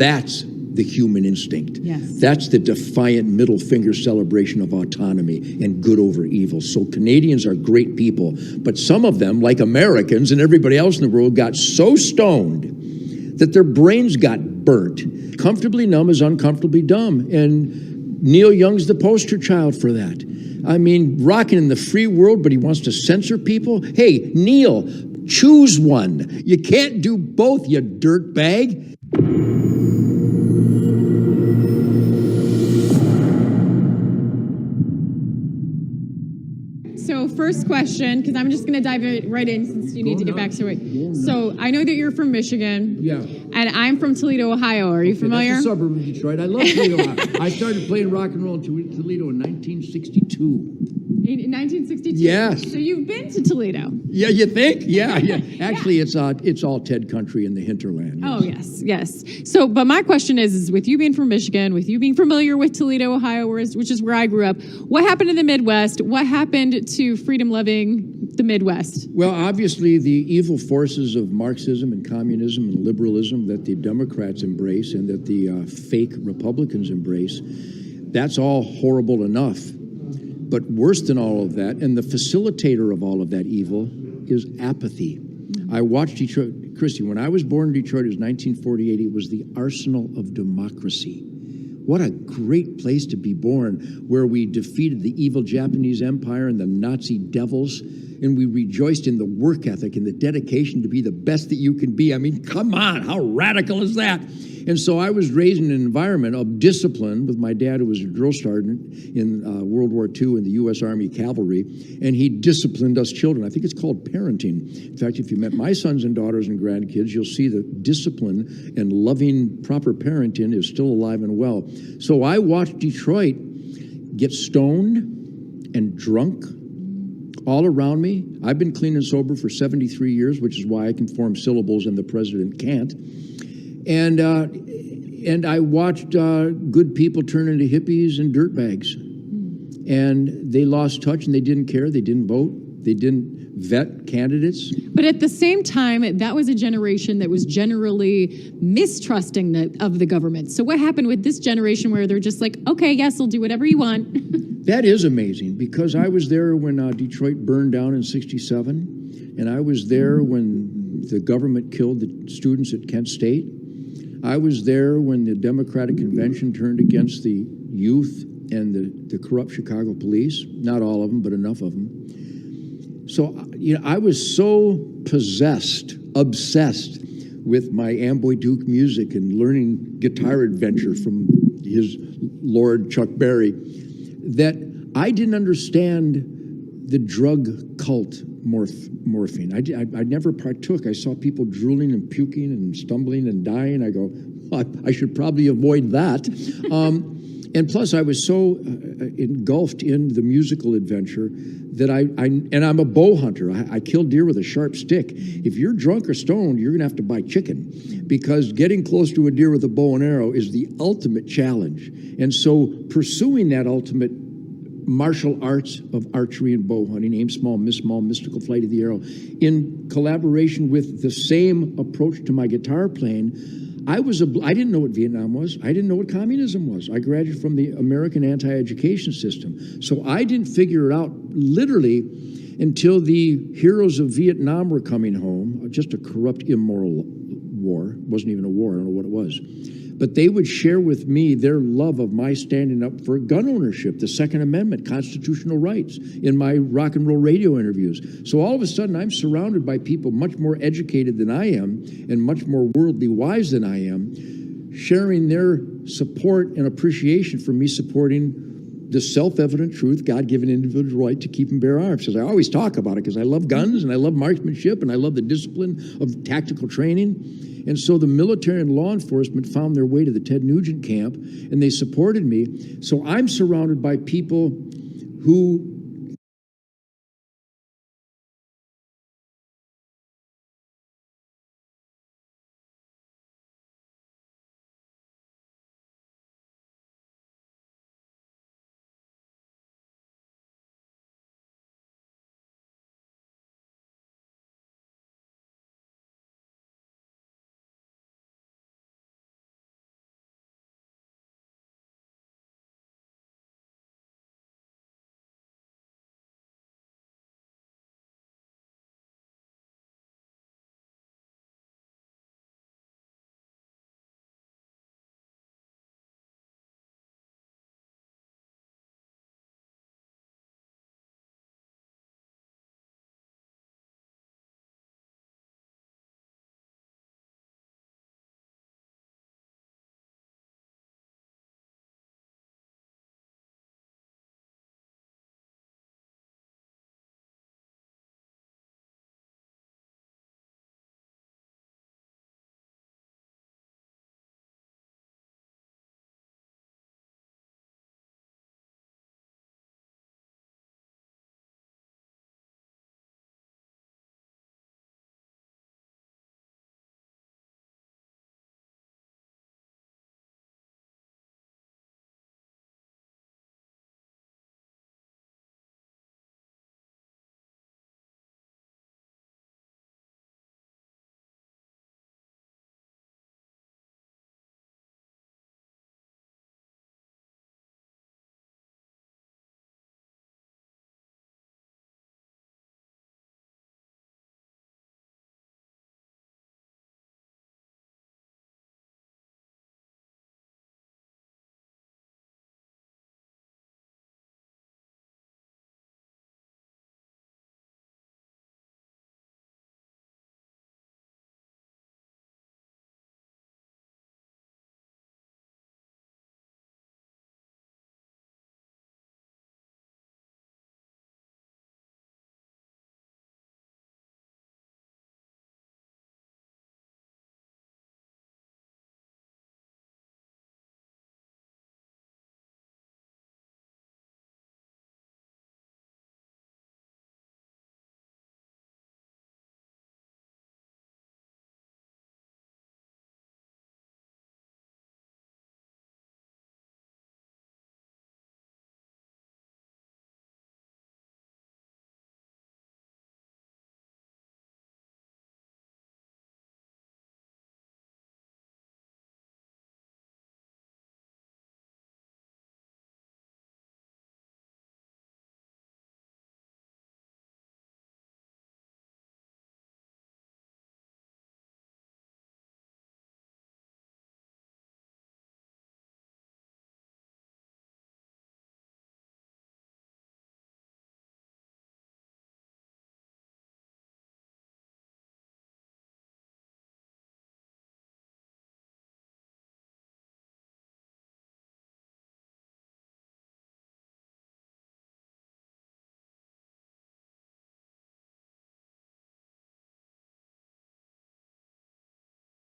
That's the human instinct. Yes. That's the defiant middle finger celebration of autonomy and good over evil. So Canadians are great people, but some of them, like Americans and everybody else in the world, got so stoned that their brains got burnt. Comfortably numb is uncomfortably dumb, and Neil Young's the poster child for that. I mean, rocking in the free world, but he wants to censor people? Hey, Neil, choose one. You can't do both, you dirtbag. So first question, because I'm just going to dive right in since you need to get back to it. So I know that you're from Michigan. Yeah. And I'm from Toledo, Ohio. Are you familiar? That's a suburb of Detroit. I love Toledo, Ohio. I started playing rock and roll in Toledo in 1962. In 1962? Yes. So you've been to Toledo? Yeah, you think? Yeah. Actually, it's all Ted country in the hinterland. Yes. Oh, yes. So, but my question is with you being from Michigan, with you being familiar with Toledo, Ohio, which is where I grew up, what happened in the Midwest? What happened to freedom-loving the Midwest? Well, obviously, the evil forces of Marxism and communism and liberalism that the Democrats embrace and that the fake Republicans embrace, that's all horrible enough. But worse than all of that, and the facilitator of all of that evil, is apathy. I watched Detroit. Christy, when I was born in Detroit, it was 1948. It was the arsenal of democracy. What a great place to be born, where we defeated the evil Japanese Empire and the Nazi devils, and we rejoiced in the work ethic and the dedication to be the best that you can be. I mean, come on, how radical is that? And so I was raised in an environment of discipline with my dad, who was a drill sergeant in World War II in the U.S. Army Cavalry, and he disciplined us children. I think it's called parenting. In fact, if you met my sons and daughters and grandkids, you'll see that discipline and loving proper parenting is still alive and well. So I watched Detroit get stoned and drunk all around me. I've been clean and sober for 73 years, which is why I can form syllables and the president can't. And I watched good people turn into hippies and dirtbags. And they lost touch and they didn't care. They didn't vote. They didn't vet candidates. But at the same time, that was a generation that was generally mistrusting of the government. So what happened with this generation where they're just like, okay, yes, I'll do whatever you want? That is amazing, because I was there when Detroit burned down in '67, and I was there when the government killed the students at Kent State. I was there when the Democratic Convention turned against the youth and the corrupt Chicago police. Not all of them, but enough of them. So, I was so possessed, obsessed with my Amboy Duke music and learning guitar adventure from his Lord Chuck Berry, that I didn't understand the drug cult morphine. I never partook. I saw people drooling and puking and stumbling and dying. I go, well, I should probably avoid that. And plus, I was so engulfed in the musical adventure that and I'm a bow hunter. I kill deer with a sharp stick. If you're drunk or stoned, you're gonna have to buy chicken, because getting close to a deer with a bow and arrow is the ultimate challenge. And so pursuing that ultimate martial arts of archery and bow hunting, aim small, miss small, mystical flight of the arrow, in collaboration with the same approach to my guitar playing, I didn't know what Vietnam was. I didn't know what communism was. I graduated from the American anti-education system. So I didn't figure it out literally until the heroes of Vietnam were coming home. Just a corrupt, immoral war. It wasn't even a war. I don't know what it was. But they would share with me their love of my standing up for gun ownership, the Second Amendment, constitutional rights, in my rock and roll radio interviews. So all of a sudden, I'm surrounded by people much more educated than I am and much more worldly wise than I am, sharing their support and appreciation for me supporting the self-evident truth, God-given individual right to keep and bear arms. Because I always talk about it, because I love guns and I love marksmanship and I love the discipline of tactical training. And so the military and law enforcement found their way to the Ted Nugent camp, and they supported me. So I'm surrounded by people who